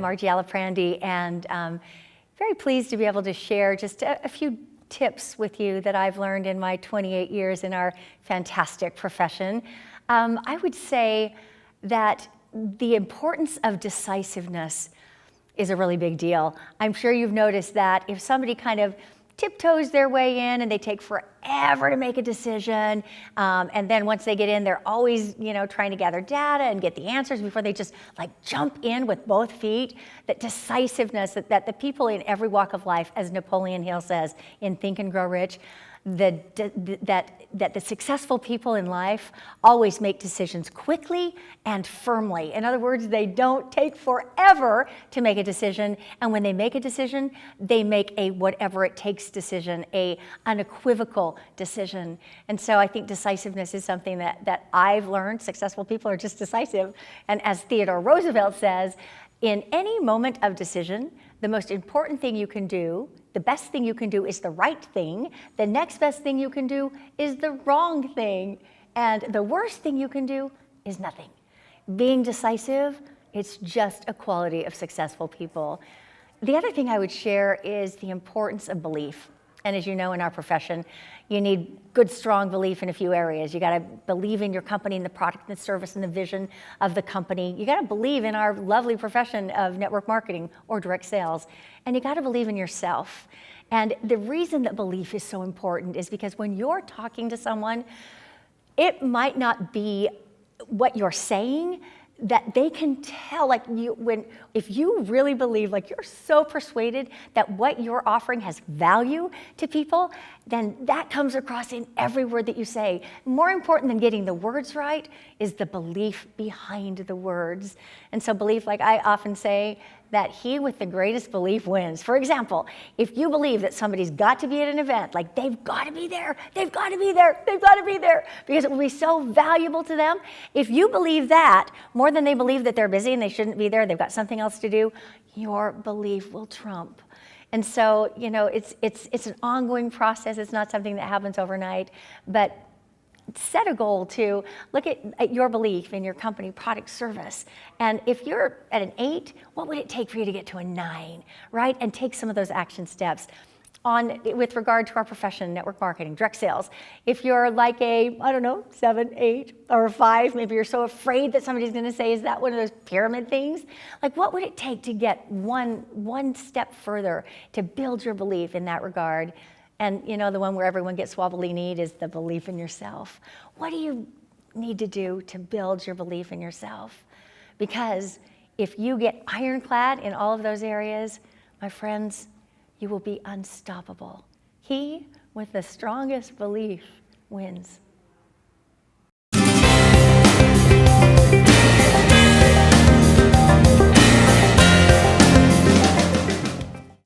Margie Aliprandi, and very pleased to be able to share just a few tips with you that I've learned in my 28 years in our fantastic profession. I would say that the importance of decisiveness is a really big deal. I'm sure you've noticed that if somebody kind of tiptoes their way in and they take forever to make a decision, and then once they get in, they're always, trying to gather data and get the answers before they just jump in with both feet. That decisiveness, that the people in every walk of life, as Napoleon Hill says in Think and Grow Rich, that the successful people in life always make decisions quickly and firmly. In other words, they don't take forever to make a decision, and when they make a decision, they make a whatever it takes decision, a unequivocal decision. And so I think decisiveness is something that I've learned. Successful people are just decisive. And as Theodore Roosevelt says, in any moment of decision, the most important thing you can do, the best thing you can do is the right thing. The next best thing you can do is the wrong thing. And the worst thing you can do is nothing. Being decisive, it's just a quality of successful people. The other thing I would share is the importance of belief. And as you know, in our profession, you need good, strong belief in a few areas. You got to believe in your company and the product and the service and the vision of the company. You got to believe in our lovely profession of network marketing or direct sales. And you got to believe in yourself. And the reason that belief is so important is because when you're talking to someone, it might not be what you're saying, that they can tell, if you really believe, you're so persuaded that what you're offering has value to people, then that comes across in every word that you say. More important than getting the words right is the belief behind the words. And so belief, I often say, that he with the greatest belief wins. For example, if you believe that somebody's got to be at an event, they've got to be there, they've got to be there, they've got to be there, because it will be so valuable to them. If you believe that more than they believe that they're busy and they shouldn't be there, they've got something else to do, your belief will trump. And so, it's an ongoing process. It's not something that happens overnight, but set a goal to look at your belief in your company, product, service. And if you're at an 8, what would it take for you to get to a 9, right? And take some of those action steps. With regard to our profession, network marketing, direct sales, if you're like a, 7, 8, or a 5, maybe you're so afraid that somebody's going to say, is that one of those pyramid things? What would it take to get one step further to build your belief in that regard? And the one where everyone gets wobbly-kneed is the belief in yourself. What do you need to do to build your belief in yourself? Because if you get ironclad in all of those areas, my friends, you will be unstoppable. He with the strongest belief wins.